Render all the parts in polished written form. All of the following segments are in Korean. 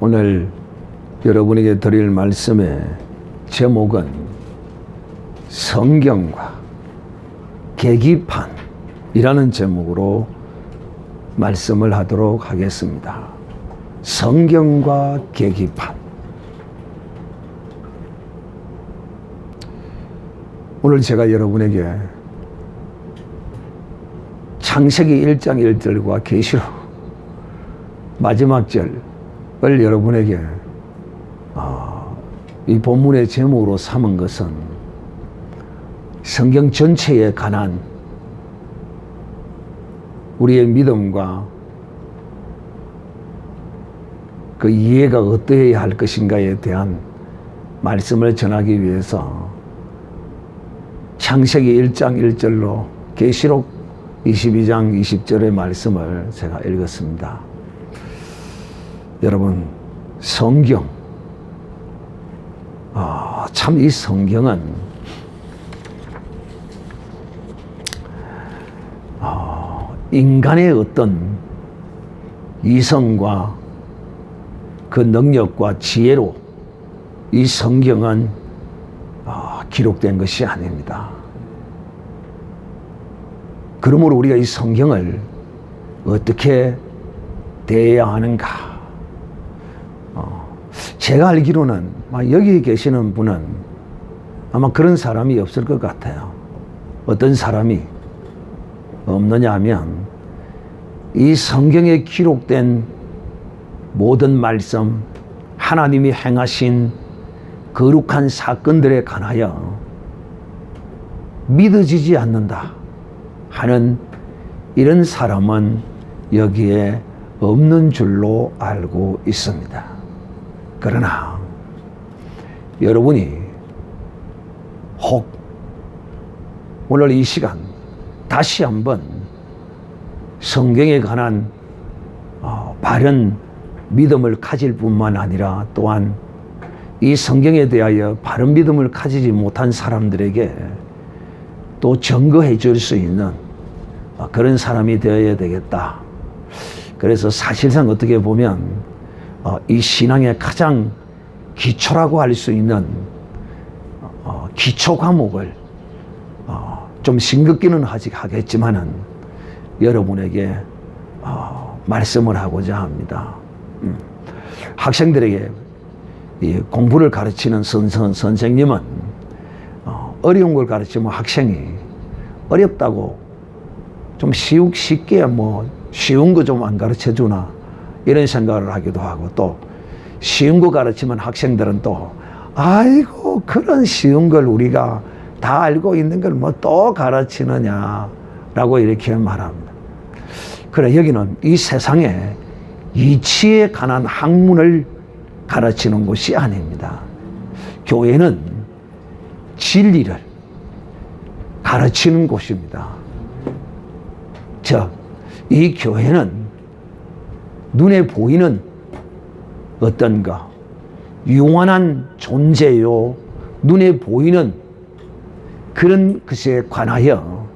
오늘 여러분에게 드릴 말씀의 제목은 성경과 계기판이라는 제목으로 말씀을 하도록 하겠습니다. 성경과 계기판. 오늘 제가 여러분에게 창세기 1장 1절과 계시록 마지막 절을 여러분에게 이 본문의 제목으로 삼은 것은 성경 전체에 관한 우리의 믿음과 그 이해가 어떠해야 할 것인가에 대한 말씀을 전하기 위해서 창세기 1장 1절로 계시록 22장 20절의 말씀을 제가 읽었습니다. 여러분, 성경, 참 이 성경은 인간의 어떤 이성과 그 능력과 지혜로 이 성경은 기록된 것이 아닙니다. 그러므로 우리가 이 성경을 어떻게 대해야 하는가? 제가 알기로는 여기 계시는 분은 아마 그런 사람이 없을 것 같아요. 어떤 사람이 없느냐 하면 이 성경에 기록된 모든 말씀, 하나님이 행하신 거룩한 사건들에 관하여 믿어지지 않는다 하는 이런 사람은 여기에 없는 줄로 알고 있습니다. 그러나 여러분이 혹 오늘 이 시간 다시 한번 성경에 관한 바른 믿음을 가질 뿐만 아니라 또한 이 성경에 대하여 바른 믿음을 가지지 못한 사람들에게 또 증거해 줄 수 있는 그런 사람이 되어야 되겠다. 그래서 사실상 어떻게 보면 이 신앙의 가장 기초라고 할 수 있는 기초 과목을 좀 싱겁기는 하겠지만은 여러분에게 말씀을 하고자 합니다. 학생들에게 이 공부를 가르치는 선생님은 어려운 걸 가르치면 학생이 어렵다고 좀 쉽게 쉬운 거 좀 안 가르쳐 주나 이런 생각을 하기도 하고, 또 쉬운 거 가르치면 학생들은 또 아이고 그런 쉬운 걸 우리가 다 알고 있는 걸 또 가르치느냐 라고 이렇게 말합니다. 그래, 여기는 이 세상에 이치에 관한 학문을 가르치는 곳이 아닙니다. 교회는 진리를 가르치는 곳입니다. 즉, 이 교회는 눈에 보이는 어떤 유한한 존재요, 눈에 보이는 그런 것에 관하여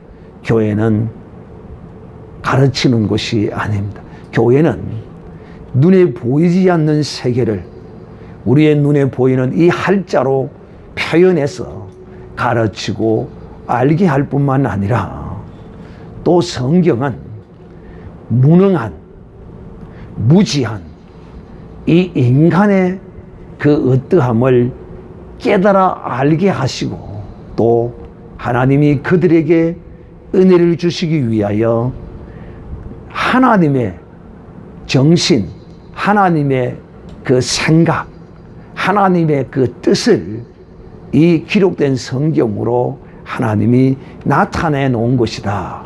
교회는 가르치는 것이 아닙니다. 교회는 눈에 보이지 않는 세계를 우리의 눈에 보이는 이 할자로 표현해서 가르치고 알게 할 뿐만 아니라 또 성경은 무능한 무지한 이 인간의 그 어떠함을 깨달아 알게 하시고, 또 하나님이 그들에게 은혜를 주시기 위하여 하나님의 정신, 하나님의 그 생각, 하나님의 그 뜻을 이 기록된 성경으로 하나님이 나타내 놓은 것이다.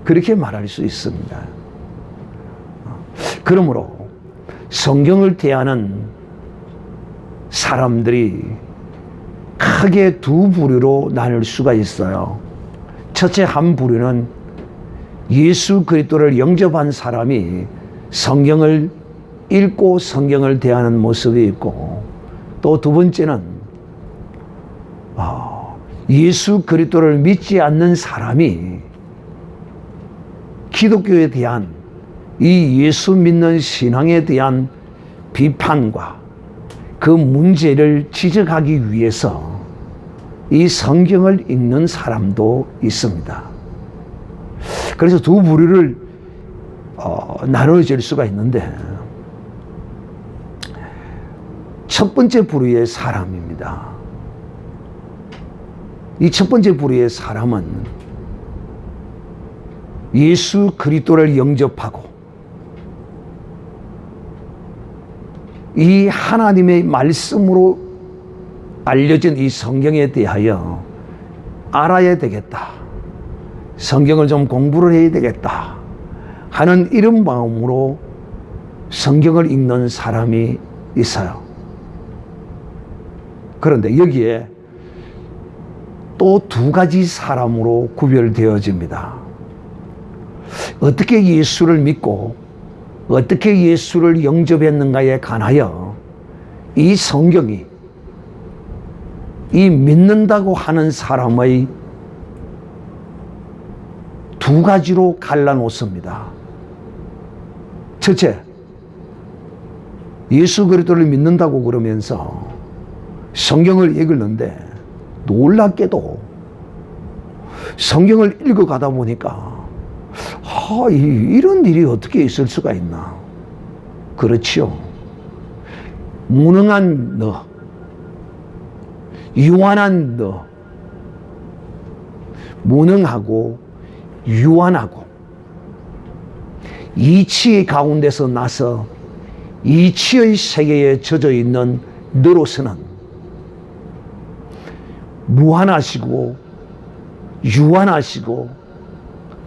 그렇게 말할 수 있습니다. 그러므로 성경을 대하는 사람들이 크게 두 부류로 나눌 수가 있어요. 첫째 한 부류는 예수 그리스도를 영접한 사람이 성경을 읽고 성경을 대하는 모습이 있고, 또 두 번째는 예수 그리스도를 믿지 않는 사람이 기독교에 대한 이 예수 믿는 신앙에 대한 비판과 그 문제를 지적하기 위해서 이 성경을 읽는 사람도 있습니다. 그래서 두 부류를 나눠질 수가 있는데, 첫 번째 부류의 사람입니다. 이 첫 번째 부류의 사람은 예수 그리스도를 영접하고 이 하나님의 말씀으로 알려진 이 성경에 대하여 알아야 되겠다, 성경을 좀 공부를 해야 되겠다 하는 이런 마음으로 성경을 읽는 사람이 있어요. 그런데 여기에 또 두 가지 사람으로 구별되어집니다. 어떻게 예수를 믿고 어떻게 예수를 영접했는가에 관하여 이 성경이 이 믿는다고 하는 사람의 두 가지로 갈라놓습니다. 첫째, 예수 그리스도를 믿는다고 그러면서 성경을 읽는데 놀랍게도 성경을 읽어가다 보니까 이런 일이 어떻게 있을 수가 있나. 그렇지요. 무능한 너, 유한한 너, 무능하고 유한하고 이치 가운데서 나서 이치의 세계에 젖어 있는 너로서는 무한하시고 유한하시고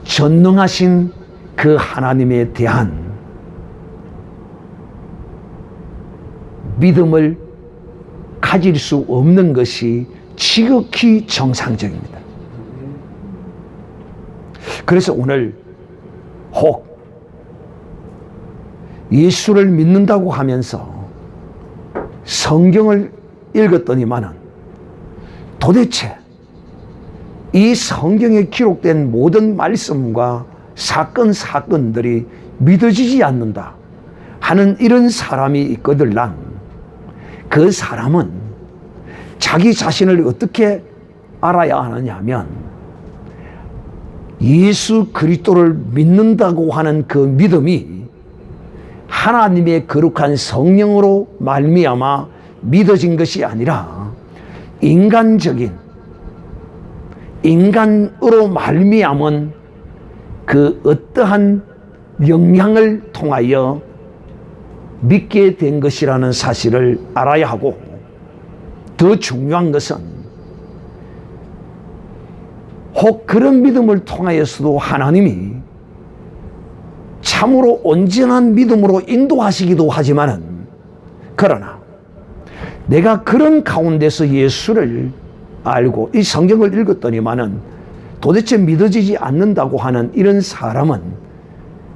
전능하신 그 하나님에 대한 믿음을 가질 수 없는 것이 지극히 정상적입니다. 그래서 오늘 혹 예수를 믿는다고 하면서 성경을 읽었더니만은 도대체 이 성경에 기록된 모든 말씀과 사건들이 믿어지지 않는다 하는 이런 사람이 있거들랑, 그 사람은 자기 자신을 어떻게 알아야 하느냐 하면 예수 그리스도를 믿는다고 하는 그 믿음이 하나님의 거룩한 성령으로 말미암아 믿어진 것이 아니라 인간으로 말미암은 그 어떠한 영향을 통하여 믿게 된 것이라는 사실을 알아야 하고, 더 중요한 것은 혹 그런 믿음을 통하여서도 하나님이 참으로 온전한 믿음으로 인도하시기도 하지만은, 그러나 내가 그런 가운데서 예수를 알고 이 성경을 읽었더니만은 도대체 믿어지지 않는다고 하는 이런 사람은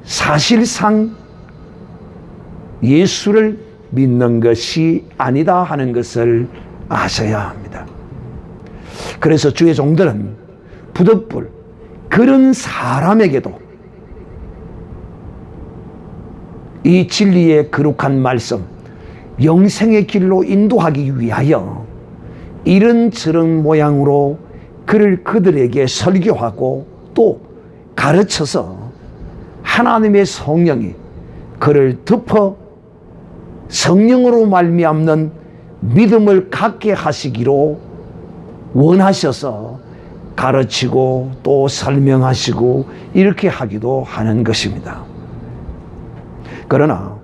사실상 예수를 믿는 것이 아니다 하는 것을 아셔야 합니다. 그래서 주의 종들은 부득불 그런 사람에게도 이 진리의 거룩한 말씀, 영생의 길로 인도하기 위하여 이런저런 모양으로 그들에게 설교하고 또 가르쳐서 하나님의 성령이 그를 덮어 성령으로 말미암는 믿음을 갖게 하시기로 원하셔서 가르치고 또 설명하시고 이렇게 하기도 하는 것입니다. 그러나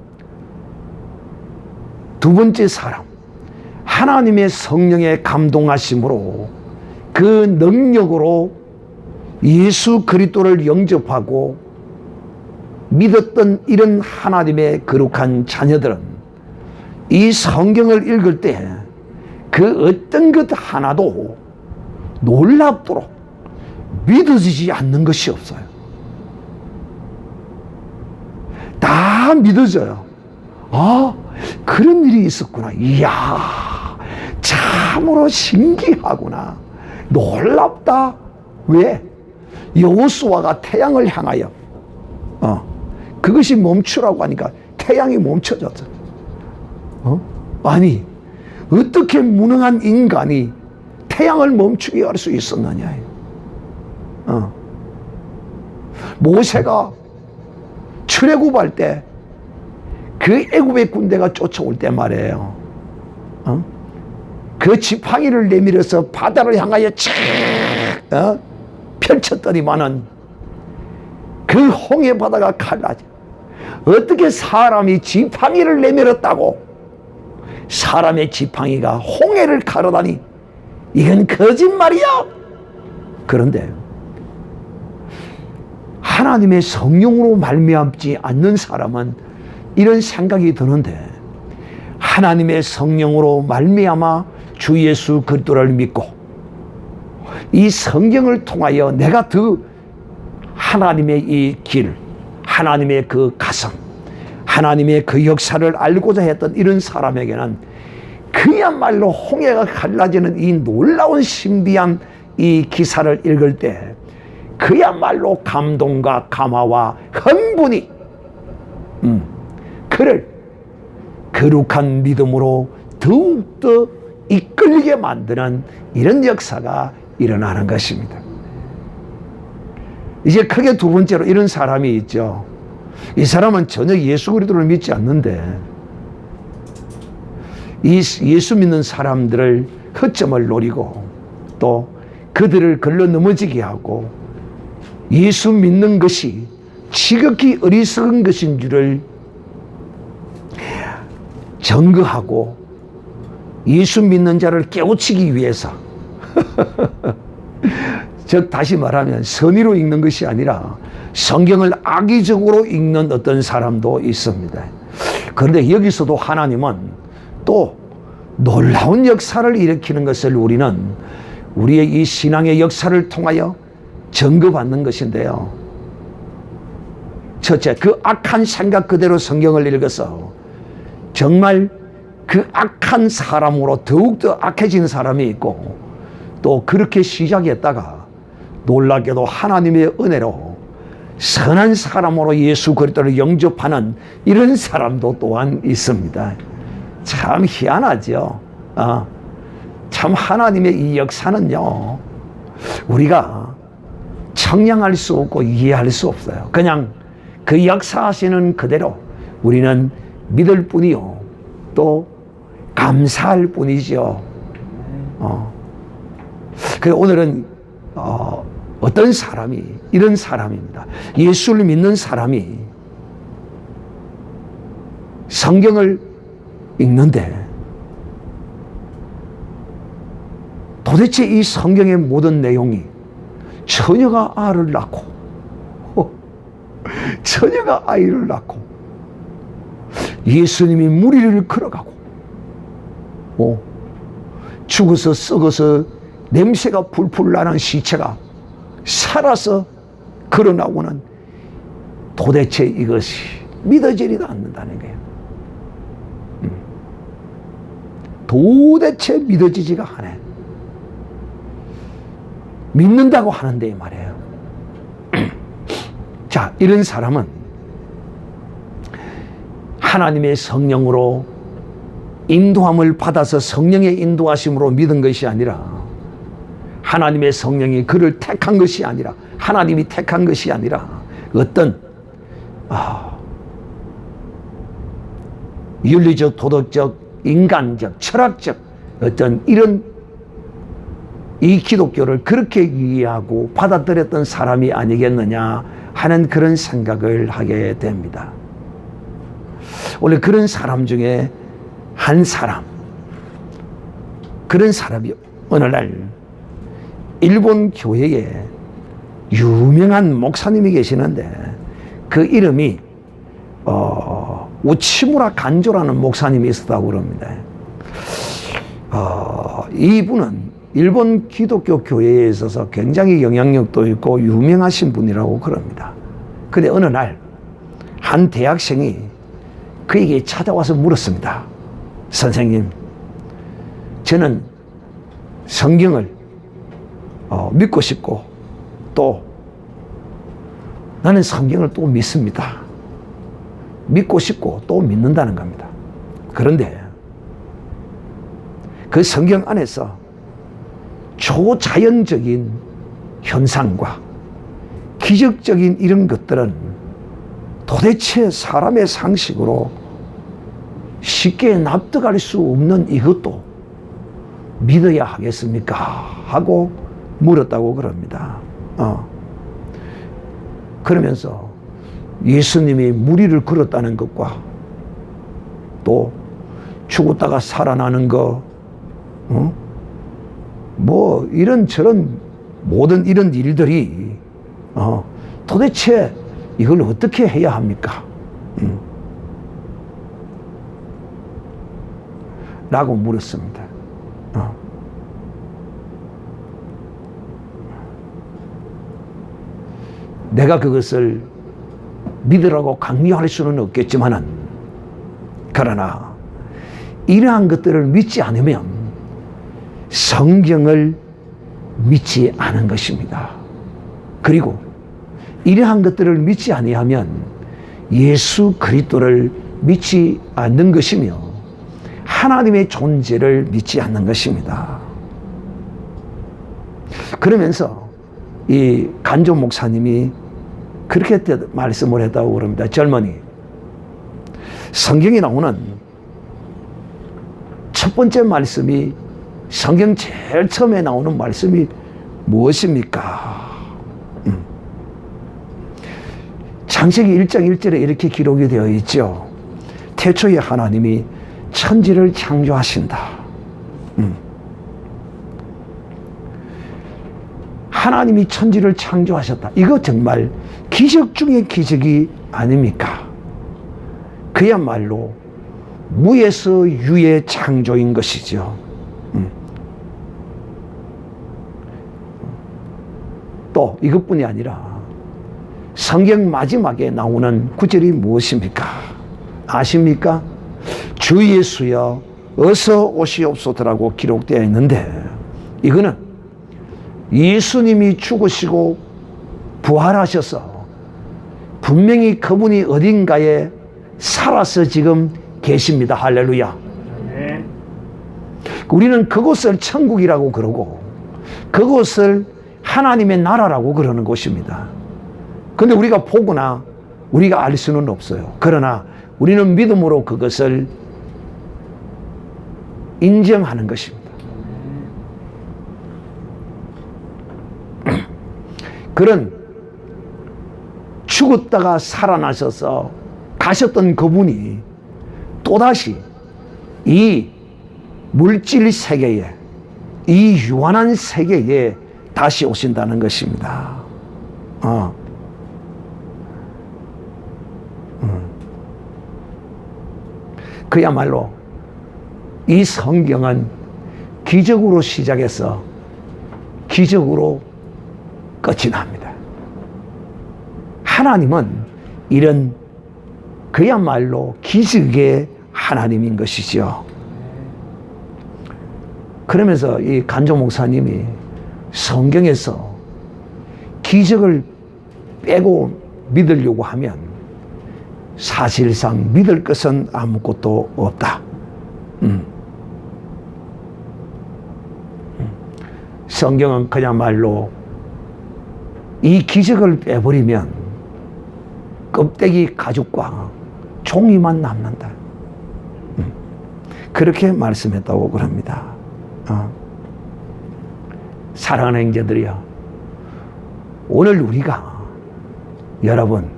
두 번째 사람, 하나님의 성령의 감동하심으로 그 능력으로 예수 그리스도를 영접하고 믿었던 이런 하나님의 거룩한 자녀들은 이 성경을 읽을 때 그 어떤 것 하나도 놀랍도록 믿어지지 않는 것이 없어요. 다 믿어져요. 그런 일이 있었구나. 이야, 참으로 신기하구나. 놀랍다. 왜? 여호수아가 태양을 향하여 그것이 멈추라고 하니까 태양이 멈춰졌어. 아니, 어떻게 무능한 인간이 태양을 멈추게 할 수 있었느냐. 모세가 출애굽할 때 그 애굽의 군대가 쫓아올 때 말이에요. 그 지팡이를 내밀어서 바다를 향하여 착 펼쳤더니만은 그 홍해 바다가 갈라져. 어떻게 사람이 지팡이를 내밀었다고 사람의 지팡이가 홍해를 가르다니, 이건 거짓말이야. 그런데 하나님의 성령으로 말미암지 않는 사람은 이런 생각이 드는데, 하나님의 성령으로 말미암아 주 예수 그리스도를 믿고 이 성경을 통하여 내가 더 하나님의 이 길, 하나님의 그 가슴, 하나님의 그 역사를 알고자 했던 이런 사람에게는 그야말로 홍해가 갈라지는 이 놀라운 신비한 이 기사를 읽을 때 그야말로 감동과 감화와 흥분이 그를 거룩한 믿음으로 더욱더 이끌리게 만드는 이런 역사가 일어나는 것입니다. 이제 크게 두 번째로 이런 사람이 있죠. 이 사람은 전혀 예수 그리스도를 믿지 않는데 이 예수 믿는 사람들을 허점을 노리고 또 그들을 걸러 넘어지게 하고 예수 믿는 것이 지극히 어리석은 것인 줄을 증거하고 예수 믿는 자를 깨우치기 위해서 즉 다시 말하면 선의로 읽는 것이 아니라 성경을 악의적으로 읽는 어떤 사람도 있습니다. 그런데 여기서도 하나님은 또 놀라운 역사를 일으키는 것을 우리는 우리의 이 신앙의 역사를 통하여 증거받는 것인데요. 첫째, 그 악한 생각 그대로 성경을 읽어서 정말 그 악한 사람으로 더욱더 악해진 사람이 있고, 또 그렇게 시작했다가 놀랍게도 하나님의 은혜로 선한 사람으로 예수 그리스도를 영접하는 이런 사람도 또한 있습니다. 참 희한하죠. 참 하나님의 이 역사는요, 우리가 청량할 수 없고 이해할 수 없어요. 그냥 그 역사하시는 그대로 우리는 믿을 뿐이요, 또 감사할 뿐이죠. 그래서 오늘은 어떤 사람이, 이런 사람입니다. 예수를 믿는 사람이 성경을 읽는데 도대체 이 성경의 모든 내용이 처녀가 알을 낳고 처녀가 아이를 낳고 예수님이 무리를 걸어가고 죽어서 썩어서 냄새가 풀풀 나는 시체가 살아서 걸어나오는, 도대체 이것이 믿어지지도 않는다는 거예요. 도대체 믿어지지가 않아요. 믿는다고 하는데 말이에요. 자, 이런 사람은 하나님의 성령으로 인도함을 받아서 성령의 인도하심으로 믿은 것이 아니라, 하나님의 성령이 그를 택한 것이 아니라, 하나님이 택한 것이 아니라 어떤 윤리적, 도덕적, 인간적, 철학적 어떤 이런 이 기독교를 그렇게 이해하고 받아들였던 사람이 아니겠느냐 하는 그런 생각을 하게 됩니다. 원래 그런 사람 중에 한 사람, 그런 사람이 어느 날 일본 교회에 유명한 목사님이 계시는데 그 이름이 우치무라 간조라는 목사님이 있었다고 그럽니다. 이분은 일본 기독교 교회에 있어서 굉장히 영향력도 있고 유명하신 분이라고 그럽니다. 근데 어느 날 한 대학생이 그에게 찾아와서 물었습니다. 선생님, 저는 성경을 믿고 싶고 또 나는 성경을 또 믿습니다. 믿고 싶고 또 믿는다는 겁니다. 그런데 그 성경 안에서 초자연적인 현상과 기적적인 이런 것들은 도대체 사람의 상식으로 쉽게 납득할 수 없는 이것도 믿어야 하겠습니까? 하고 물었다고 그럽니다. 그러면서 예수님이 무리를 걸었다는 것과 또 죽었다가 살아나는 거, 뭐 이런저런 모든 이런 일들이 도대체 이걸 어떻게 해야 합니까? 라고 물었습니다. 내가 그것을 믿으라고 강요할 수는 없겠지만은, 그러나 이러한 것들을 믿지 않으면 성경을 믿지 않은 것입니다. 그리고 이러한 것들을 믿지 아니하면 예수 그리스도를 믿지 않는 것이며 하나님의 존재를 믿지 않는 것입니다. 그러면서 이 간조 목사님이 그렇게 말씀을 했다고 그럽니다. 젊은이, 성경에 나오는 첫 번째 말씀이, 성경 제일 처음에 나오는 말씀이 무엇입니까? 창세기 1장 1절에 이렇게 기록이 되어 있죠. 태초에 하나님이 천지를 창조하신다. 하나님이 천지를 창조하셨다. 이거 정말 기적 중의 기적이 아닙니까? 그야말로 무에서 유의 창조인 것이죠. 또 이것뿐이 아니라 성경 마지막에 나오는 구절이 무엇입니까? 아십니까? 주 예수여 어서 오시옵소서라고 기록되어 있는데, 이거는 예수님이 죽으시고 부활하셔서 분명히 그분이 어딘가에 살아서 지금 계십니다. 할렐루야. 우리는 그곳을 천국이라고 그러고 그곳을 하나님의 나라라고 그러는 곳입니다. 근데 우리가 보거나 우리가 알 수는 없어요. 그러나 우리는 믿음으로 그것을 인정하는 것입니다. 그런 죽었다가 살아나셔서 가셨던 그분이 또다시 이 물질 세계에, 이 유한한 세계에 다시 오신다는 것입니다. 그야말로 이 성경은 기적으로 시작해서 기적으로 끝이 납니다. 하나님은 이런 그야말로 기적의 하나님인 것이죠. 그러면서 이 간조 목사님이 성경에서 기적을 빼고 믿으려고 하면 사실상 믿을 것은 아무것도 없다. 성경은 그야말로 이 기적을 빼버리면 껍데기 가죽과 종이만 남는다. 그렇게 말씀했다고 그럽니다. 사랑하는 형제들이여, 오늘 우리가, 여러분,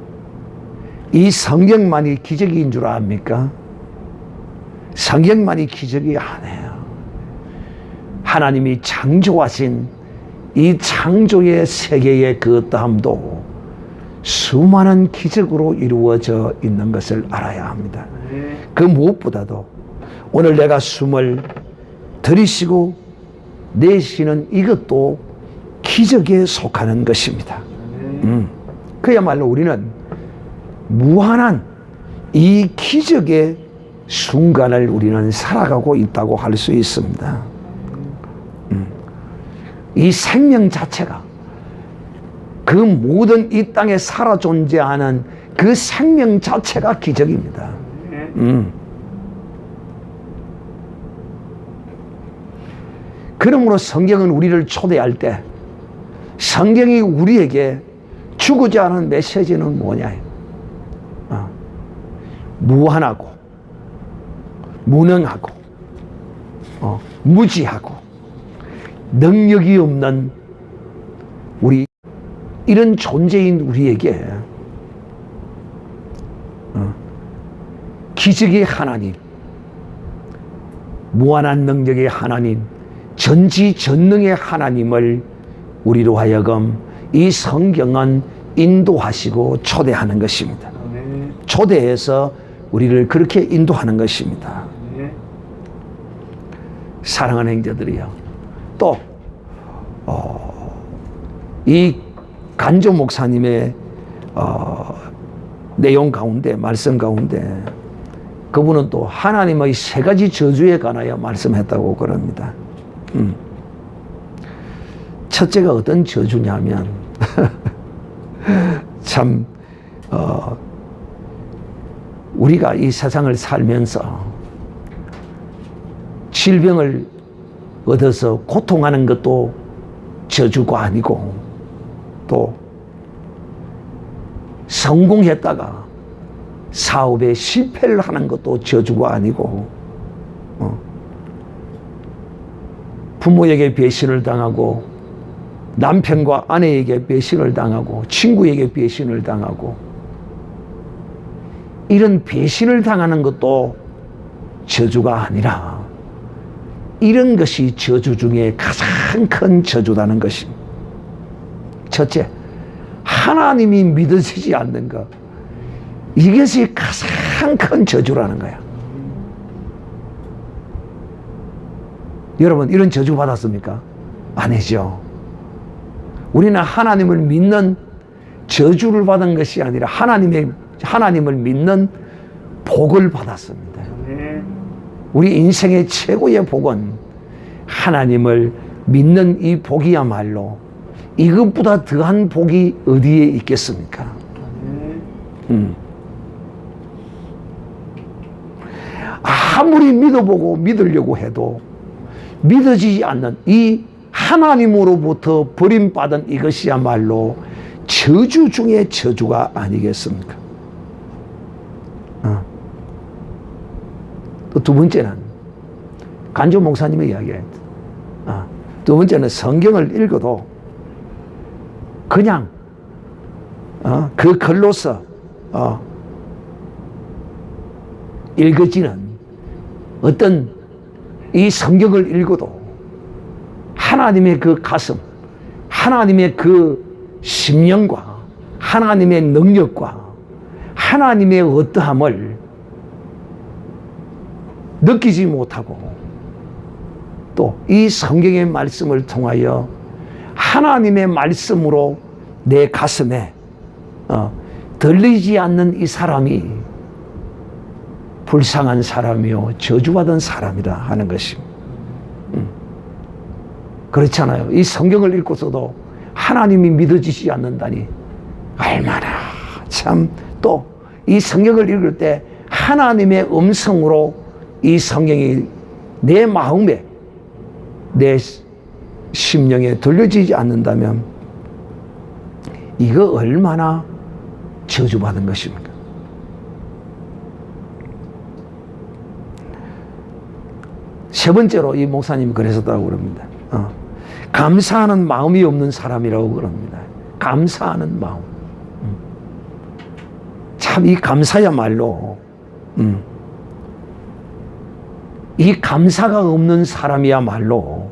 이 성경만이 기적인 줄 압니까? 성경만이 기적이 아니에요. 하나님이 창조하신 이 창조의 세계의 그 어떠함도 수많은 기적으로 이루어져 있는 것을 알아야 합니다. 그 무엇보다도 오늘 내가 숨을 들이쉬고 내쉬는 이것도 기적에 속하는 것입니다. 그야말로 우리는 무한한 이 기적의 순간을 우리는 살아가고 있다고 할 수 있습니다. 이 생명 자체가, 그 모든 이 땅에 살아 존재하는 그 생명 자체가 기적입니다. 그러므로 성경은 우리를 초대할 때 성경이 우리에게 주고자 하는 메시지는 뭐냐? 무한하고 무능하고 무지하고 능력이 없는 우리 이런 존재인 우리에게 기적의 하나님, 무한한 능력의 하나님, 전지전능의 하나님을 우리로 하여금 이 성경은 인도하시고 초대하는 것입니다. 초대해서 우리를 그렇게 인도하는 것입니다. 사랑하는 형제들이요, 또 이 간조 목사님의 내용 가운데, 말씀 가운데 그분은 또 하나님의 세 가지 저주에 관하여 말씀했다고 그럽니다. 첫째가 어떤 저주냐면 참 우리가 이 세상을 살면서 질병을 얻어서 고통하는 것도 저주가 아니고, 또 성공했다가 사업에 실패를 하는 것도 저주가 아니고, 부모에게 배신을 당하고 남편과 아내에게 배신을 당하고 친구에게 배신을 당하고 이런 배신을 당하는 것도 저주가 아니라, 이런 것이 저주 중에 가장 큰 저주라는 것입니다. 첫째, 하나님이 믿어지지 않는 것, 이것이 가장 큰 저주라는 거야. 여러분, 이런 저주 받았습니까? 아니죠. 우리는 하나님을 믿는 저주를 받은 것이 아니라 하나님을 믿는 복을 받았습니다. 우리 인생의 최고의 복은 하나님을 믿는 이 복이야말로 이것보다 더한 복이 어디에 있겠습니까? 아무리 믿어보고 믿으려고 해도 믿어지지 않는 이 하나님으로부터 버림받은 이것이야말로 저주 중에 저주가 아니겠습니까? 또 두 번째는 간조 목사님의 이야기예요. 두 번째는 성경을 읽어도 그냥 그 글로서 읽어지는 어떤 이 성경을 읽어도 하나님의 그 가슴, 하나님의 그 심령과 하나님의 능력과 하나님의 어떠함을 느끼지 못하고, 또 이 성경의 말씀을 통하여 하나님의 말씀으로 내 가슴에 들리지 않는 이 사람이 불쌍한 사람이요 저주받은 사람이라 하는 것입니다. 그렇잖아요. 이 성경을 읽고서도 하나님이 믿어지지 않는다니 얼마나 참, 또 이 성경을 읽을 때 하나님의 음성으로 이 성경이 내 마음에, 내 심령에 들려지지 않는다면 이거 얼마나 저주받은 것입니까? 세 번째로 이 목사님이 그러셨다고 그럽니다. 감사하는 마음이 없는 사람이라고 그럽니다. 감사하는 마음. 참, 이 감사야말로 이 감사가 없는 사람이야말로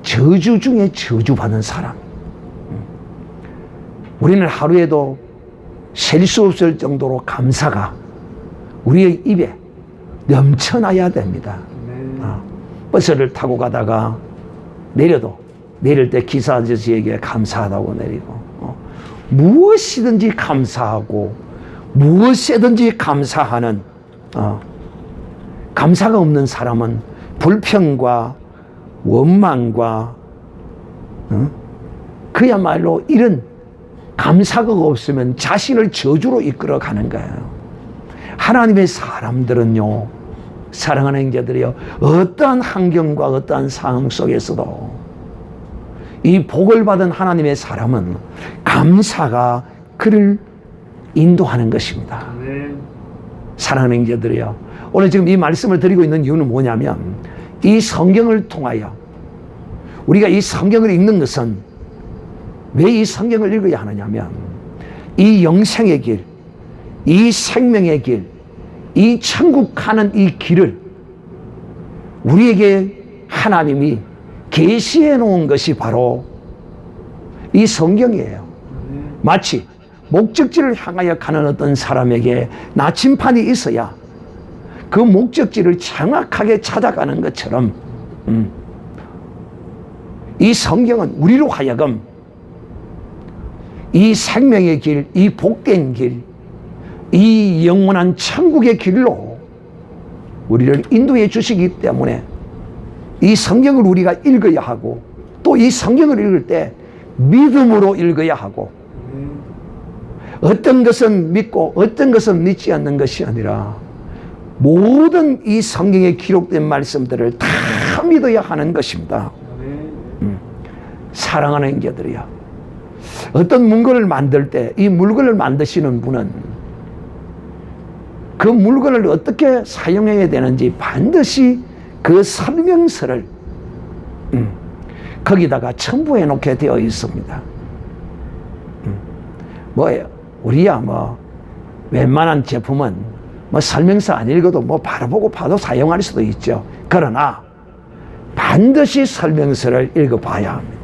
저주 중에 저주받은 사람. 우리는 하루에도 셀 수 없을 정도로 감사가 우리의 입에 넘쳐나야 됩니다. 버스를 타고 가다가 내릴 때 기사 아저씨에게 감사하다고 내리고, 무엇이든지 감사하고 무엇이든지 감사하는 감사가 없는 사람은 불평과 원망과 그야말로 이런 감사가 없으면 자신을 저주로 이끌어가는 거예요. 하나님의 사람들은요, 사랑하는 형제들이여, 어떠한 환경과 어떠한 상황 속에서도 이 복을 받은 하나님의 사람은 감사가 그를 인도하는 것입니다. 사랑하는 형제들이여, 오늘 지금 이 말씀을 드리고 있는 이유는 뭐냐면, 이 성경을 통하여 우리가 이 성경을 읽는 것은 왜 이 성경을 읽어야 하느냐면, 이 영생의 길, 이 생명의 길, 이 천국 가는 이 길을 우리에게 하나님이 계시해 놓은 것이 바로 이 성경이에요. 마치 목적지를 향하여 가는 어떤 사람에게 나침판이 있어야 그 목적지를 정확하게 찾아가는 것처럼, 이 성경은 우리로 하여금 이 생명의 길, 이 복된 길, 이 영원한 천국의 길로 우리를 인도해 주시기 때문에 이 성경을 우리가 읽어야 하고, 또 이 성경을 읽을 때 믿음으로 읽어야 하고, 어떤 것은 믿고 어떤 것은 믿지 않는 것이 아니라 모든 이 성경에 기록된 말씀들을 다 믿어야 하는 것입니다. 사랑하는 형제들이요, 어떤 물건을 만들 때 이 물건을 만드시는 분은 그 물건을 어떻게 사용해야 되는지 반드시 그 설명서를 거기다가 첨부해 놓게 되어 있습니다. 뭐예요? 우리야 뭐 웬만한 제품은 뭐 설명서 안 읽어도 뭐 바로 보고 봐도 사용할 수도 있죠. 그러나 반드시 설명서를 읽어봐야 합니다.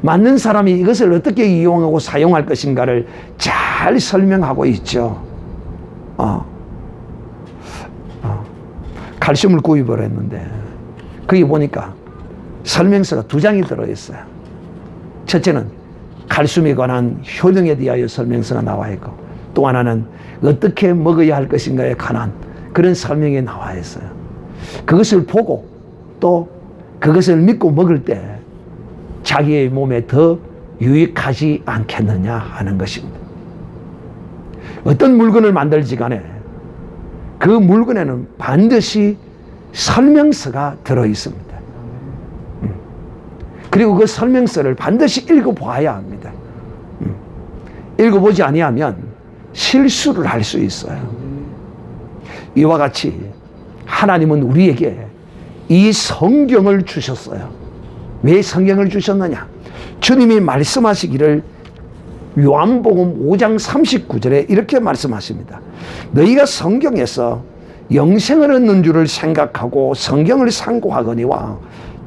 맞는 사람이 이것을 어떻게 이용하고 사용할 것인가를 잘 설명하고 있죠. 칼슘을 구입을 했는데 거기 보니까 설명서가 2장이 들어있어요. 첫째는 칼슘에 관한 효능에 대하여 설명서가 나와 있고, 또 하나는 어떻게 먹어야 할 것인가에 관한 그런 설명이 나와 있어요. 그것을 보고 또 그것을 믿고 먹을 때 자기의 몸에 더 유익하지 않겠느냐 하는 것입니다. 어떤 물건을 만들지 간에 그 물건에는 반드시 설명서가 들어있습니다. 그리고 그 설명서를 반드시 읽어봐야 합니다. 읽어보지 아니하면 실수를 할 수 있어요. 이와 같이 하나님은 우리에게 이 성경을 주셨어요. 왜 성경을 주셨느냐? 주님이 말씀하시기를 요한복음 5장 39절에 이렇게 말씀하십니다. 너희가 성경에서 영생을 얻는 줄을 생각하고 성경을 상고하거니와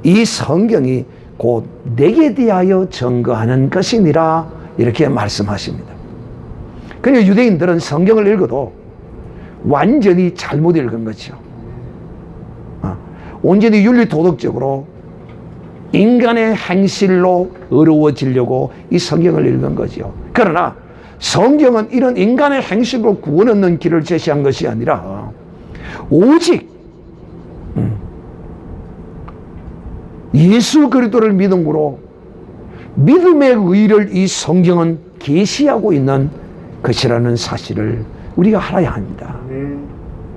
이 성경이 곧 내게 대하여 증거하는 것이니라, 이렇게 말씀하십니다. 그러니까 유대인들은 성경을 읽어도 완전히 잘못 읽은 거죠. 온전히 윤리도덕적으로 인간의 행실로 어려워지려고 이 성경을 읽은 거죠. 그러나 성경은 이런 인간의 행실로 구원 얻는 길을 제시한 것이 아니라 오직 예수 그리스도를 믿음으로 믿음의 의를 이 성경은 계시하고 있는 것이라는 사실을 우리가 알아야 합니다.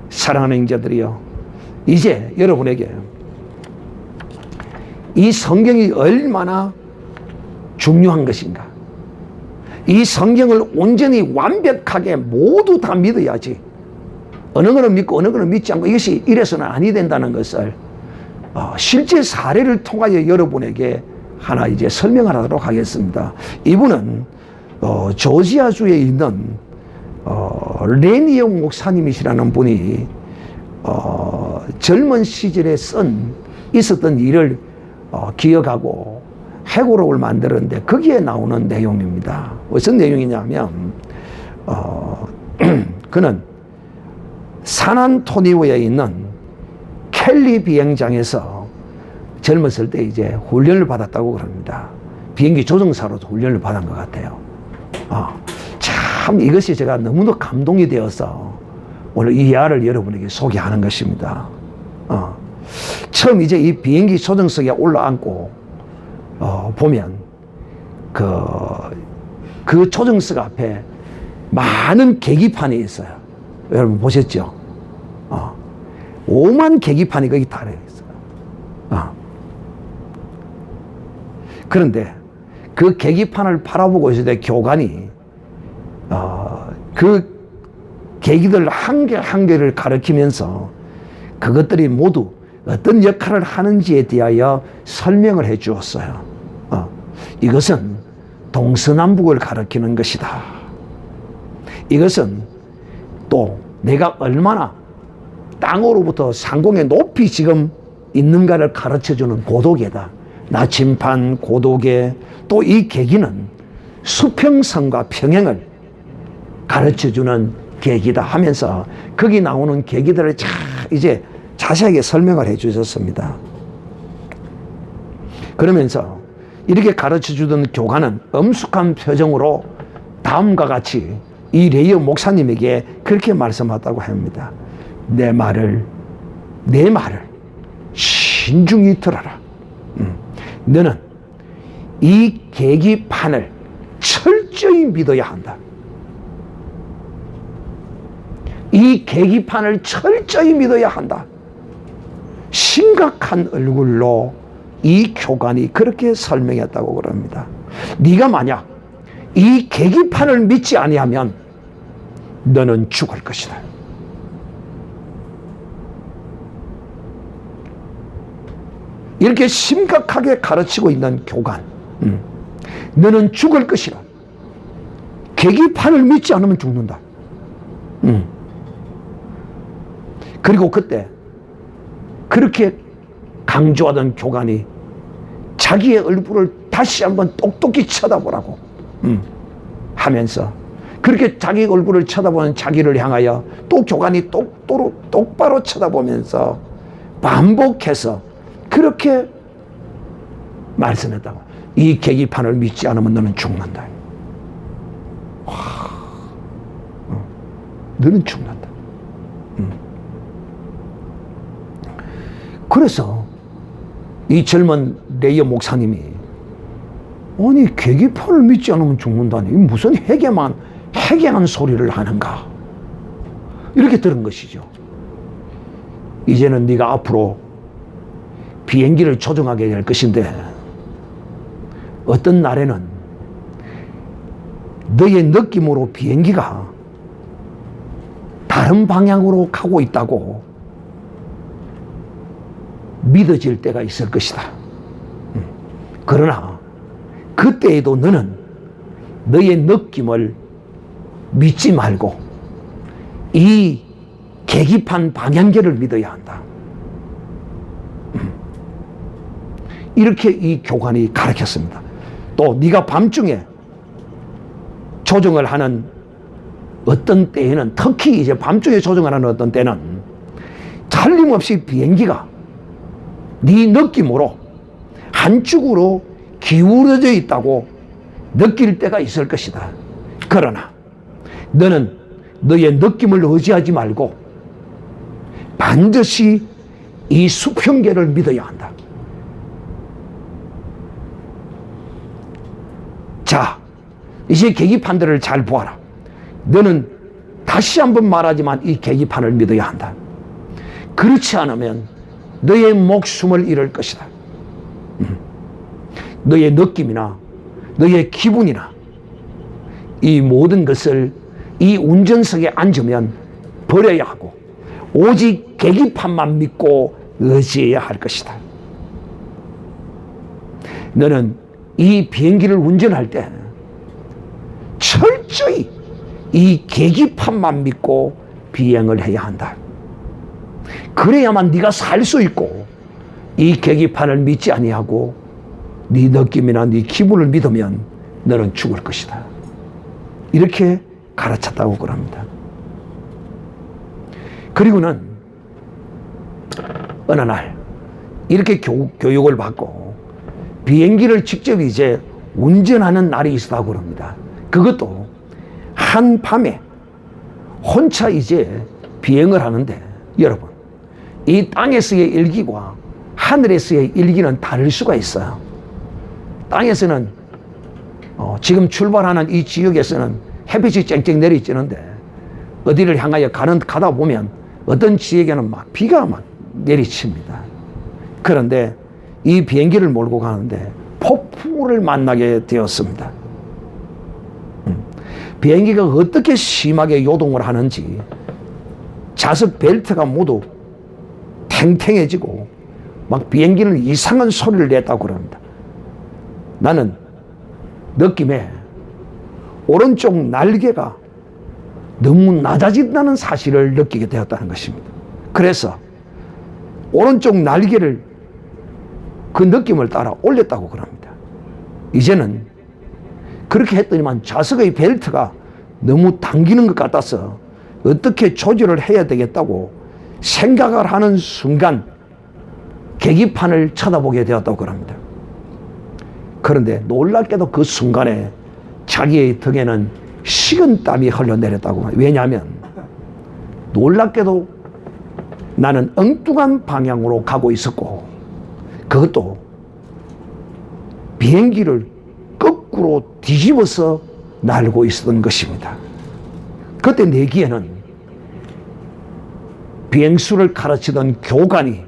사랑하는 형제들이요, 이제 여러분에게 이 성경이 얼마나 중요한 것인가, 이 성경을 온전히 완벽하게 모두 다 믿어야지 어느 거는 믿고 어느 거는 믿지 않고 이것이 이래서는 아니 된다는 것을 실제 사례를 통하여 여러분에게 하나 이제 설명하도록 하겠습니다. 이분은 조지아주에 있는 레니영 목사님이시라는 분이 젊은 시절에 있었던 일을 기억하고 회고록을 만들었는데 거기에 나오는 내용입니다. 무슨 내용이냐면 그는 산안토니오에 있는 켈리 비행장에서 젊었을 때 이제 훈련을 받았다고 그럽니다. 비행기 조종사로도 훈련을 받은 것 같아요. 참 이것이 제가 너무도 감동이 되어서 오늘 이 이야기를 여러분에게 소개하는 것입니다. 처음 이제 이 비행기 조종석에 올라앉고 보면 그 조종석 앞에 많은 계기판이 있어요. 여러분 보셨죠? 오만 계기판이 거기 달려 있어요. 그런데 그 계기판을 바라보고 있을 때 교관이 그 계기들 한 개 한 개를 가리키면서 그것들이 모두 어떤 역할을 하는지에 대하여 설명을 해 주었어요. 이것은 동서남북을 가리키는 것이다. 이것은 또 내가 얼마나 땅으로부터 상공에 높이 지금 있는가를 가르쳐주는 고도계다. 나침반, 고도계, 또 이 계기는 수평선과 평행을 가르쳐주는 계기다 하면서 거기 나오는 계기들을 이제 자세하게 설명을 해 주셨습니다. 그러면서 이렇게 가르쳐주던 교관은 엄숙한 표정으로 다음과 같이 이 레이어 목사님에게 그렇게 말씀하다고 합니다. 내 말을 신중히 들어라. 너는 이 계기판을 철저히 믿어야 한다. 이 계기판을 철저히 믿어야 한다. 심각한 얼굴로 이 교관이 그렇게 설명했다고 그럽니다. 네가 만약 이 계기판을 믿지 아니하면 너는 죽을 것이다. 이렇게 심각하게 가르치고 있는 교관, 너는 죽을 것이라. 계기판을 믿지 않으면 죽는다. 그리고 그때 그렇게 강조하던 교관이 자기의 얼굴을 다시 한번 똑똑히 쳐다보라고 하면서 그렇게 자기 얼굴을 쳐다보는 자기를 향하여 또 교관이 똑바로 쳐다보면서 반복해서 그렇게 말씀했다고. 이 계기판을 믿지 않으면 너는 죽는다. 너는 죽는다. 그래서 이 젊은 레이어 목사님이 아니 계기판을 믿지 않으면 죽는다니 무슨 해괴한 소리를 하는가 이렇게 들은 것이죠. 이제는 네가 앞으로 비행기를 조종하게 될 것인데 어떤 날에는 너의 느낌으로 비행기가 다른 방향으로 가고 있다고 믿어질 때가 있을 것이다. 그러나 그때에도 너는 너의 느낌을 믿지 말고 이 계기판 방향계를 믿어야 한다. 이렇게 이 교관이 가르쳤습니다. 또 네가 밤중에 조정을 하는 어떤 때에는 특히 이제 밤중에 조정을 하는 어떤 때는 틀림없이 비행기가 네 느낌으로 한쪽으로 기울어져 있다고 느낄 때가 있을 것이다. 그러나 너는 너의 느낌을 의지하지 말고 반드시 이 수평계를 믿어야 한다. 자, 이제 계기판들을 잘 보아라. 너는 다시 한번 말하지만 이 계기판을 믿어야 한다. 그렇지 않으면 너의 목숨을 잃을 것이다. 너의 느낌이나 너의 기분이나 이 모든 것을 이 운전석에 앉으면 버려야 하고 오직 계기판만 믿고 의지해야 할 것이다. 너는 이 비행기를 운전할 때 철저히 이 계기판만 믿고 비행을 해야 한다. 그래야만 네가 살 수 있고 이 계기판을 믿지 아니하고 네 느낌이나 네 기분을 믿으면 너는 죽을 것이다. 이렇게 가르쳤다고 그럽니다. 그리고는 어느 날 이렇게 교육을 받고 비행기를 직접 이제 운전하는 날이 있었다고 그럽니다. 그것도 한밤에 혼자 이제 비행을 하는데 여러분 이 땅에서의 일기와 하늘에서의 일기는 다를 수가 있어요. 땅에서는 지금 출발하는 이 지역에서는 햇빛이 쨍쨍 내리쬐는데 어디를 향하여 가다 보면 어떤 지역에는 막 비가 막 내리칩니다. 그런데 이 비행기를 몰고 가는데 폭풍우를 만나게 되었습니다. 비행기가 어떻게 심하게 요동을 하는지 좌석 벨트가 모두 탱탱해지고 막 비행기는 이상한 소리를 냈다고 그럽니다. 나는 느낌에 오른쪽 날개가 너무 낮아진다는 사실을 느끼게 되었다는 것입니다. 그래서 오른쪽 날개를 그 느낌을 따라 올렸다고 그럽니다. 이제는 그렇게 했더니만 좌석의 벨트가 너무 당기는 것 같아서 어떻게 조절을 해야 되겠다고 생각을 하는 순간 계기판을 쳐다보게 되었다고 그럽니다. 그런데 놀랍게도 그 순간에 자기의 등에는 식은땀이 흘러내렸다고. 왜냐하면 놀랍게도 나는 엉뚱한 방향으로 가고 있었고 그것도 비행기를 거꾸로 뒤집어서 날고 있었던 것입니다. 그때 내 귀에는 비행수를 가르치던 교관이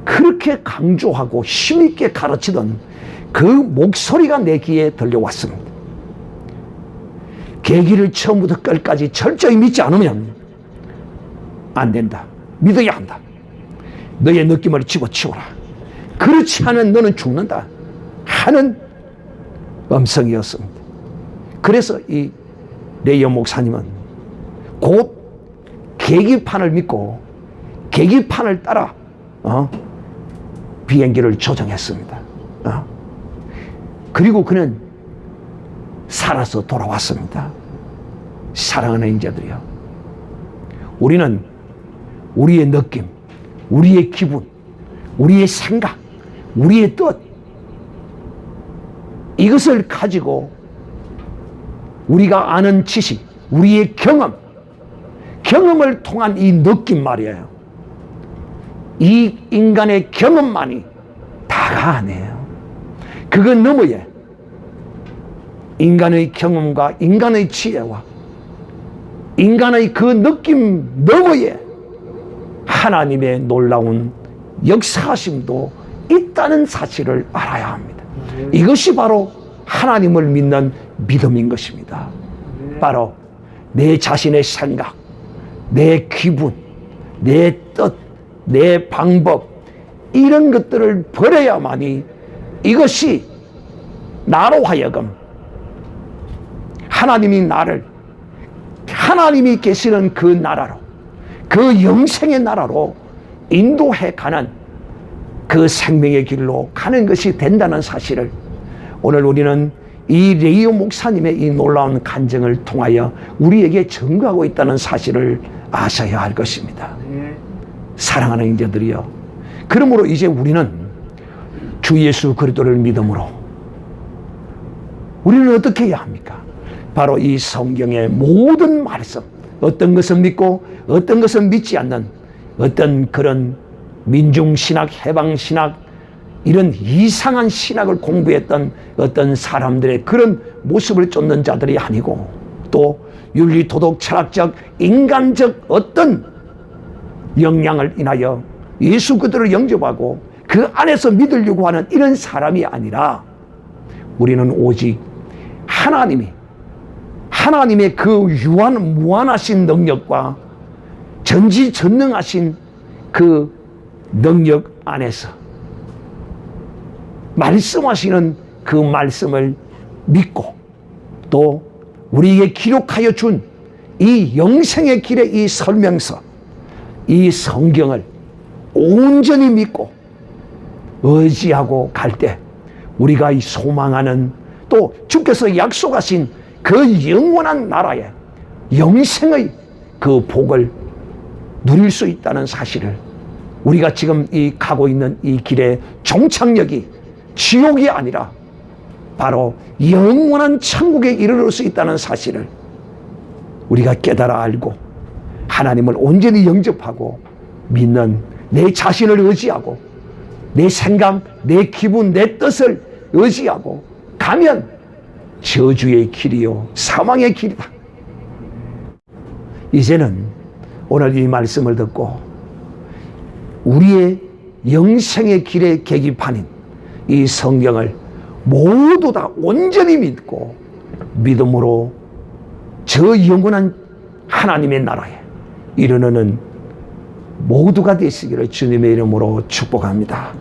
그렇게 강조하고 힘있게 가르치던 그 목소리가 내 귀에 들려왔습니다. 계기를 처음부터 끝까지 철저히 믿지 않으면 안 된다. 믿어야 한다. 너의 느낌을 집어치워라. 그렇지 않으면 너는 죽는다 하는 음성이었습니다. 그래서 이 레이어 목사님은 곧 계기판을 믿고 계기판을 따라 비행기를 조정했습니다. 그리고 그는 살아서 돌아왔습니다. 사랑하는 형제들이요, 우리는 우리의 느낌, 우리의 기분, 우리의 생각, 우리의 뜻, 이것을 가지고 우리가 아는 지식, 우리의 경험을 통한 이 느낌 말이에요. 이 인간의 경험만이 다가 아니에요. 그거 너머에 인간의 경험과 인간의 지혜와 인간의 그 느낌 너머에 하나님의 놀라운 역사하심도 있다는 사실을 알아야 합니다. 이것이 바로 하나님을 믿는 믿음인 것입니다. 바로 내 자신의 생각, 내 기분, 내 뜻, 내 방법, 이런 것들을 버려야만이 이것이 나로 하여금 하나님이 계시는 그 나라로, 그 영생의 나라로 인도해 가는 그 생명의 길로 가는 것이 된다는 사실을 오늘 우리는 이 레이어 목사님의 이 놀라운 간증을 통하여 우리에게 증거하고 있다는 사실을 아셔야 할 것입니다. 사랑하는 형제들이여, 그러므로 이제 우리는 주 예수 그리스도를 믿음으로 우리는 어떻게 해야 합니까? 바로 이 성경의 모든 말씀, 어떤 것은 믿고 어떤 것은 믿지 않는 어떤 그런 민중신학, 해방신학, 이런 이상한 신학을 공부했던 어떤 사람들의 그런 모습을 쫓는 자들이 아니고, 또 윤리, 도덕, 철학적, 인간적 어떤 역량을 인하여 예수 그리스도를 영접하고 그 안에서 믿으려고 하는 이런 사람이 아니라, 우리는 오직 하나님의 그 무한하신 능력과 전지전능하신 그 능력 안에서 말씀하시는 그 말씀을 믿고, 또 우리에게 기록하여 준 이 영생의 길의 이 설명서, 이 성경을 온전히 믿고 의지하고 갈 때 우리가 이 소망하는, 또 주께서 약속하신 그 영원한 나라의 영생의 그 복을 누릴 수 있다는 사실을, 우리가 지금 이 가고 있는 이 길의 종착역이 지옥이 아니라 바로 영원한 천국에 이르를 수 있다는 사실을 우리가 깨달아 알고 하나님을 온전히 영접하고 믿는, 내 자신을 의지하고 내 생각, 내 기분, 내 뜻을 의지하고 가면 저주의 길이요 사망의 길이다. 이제는 오늘 이 말씀을 듣고 우리의 영생의 길의 계기판인 이 성경을 모두 다 온전히 믿고 믿음으로 저 영원한 하나님의 나라에 이르는 모두가 되시기를 주님의 이름으로 축복합니다.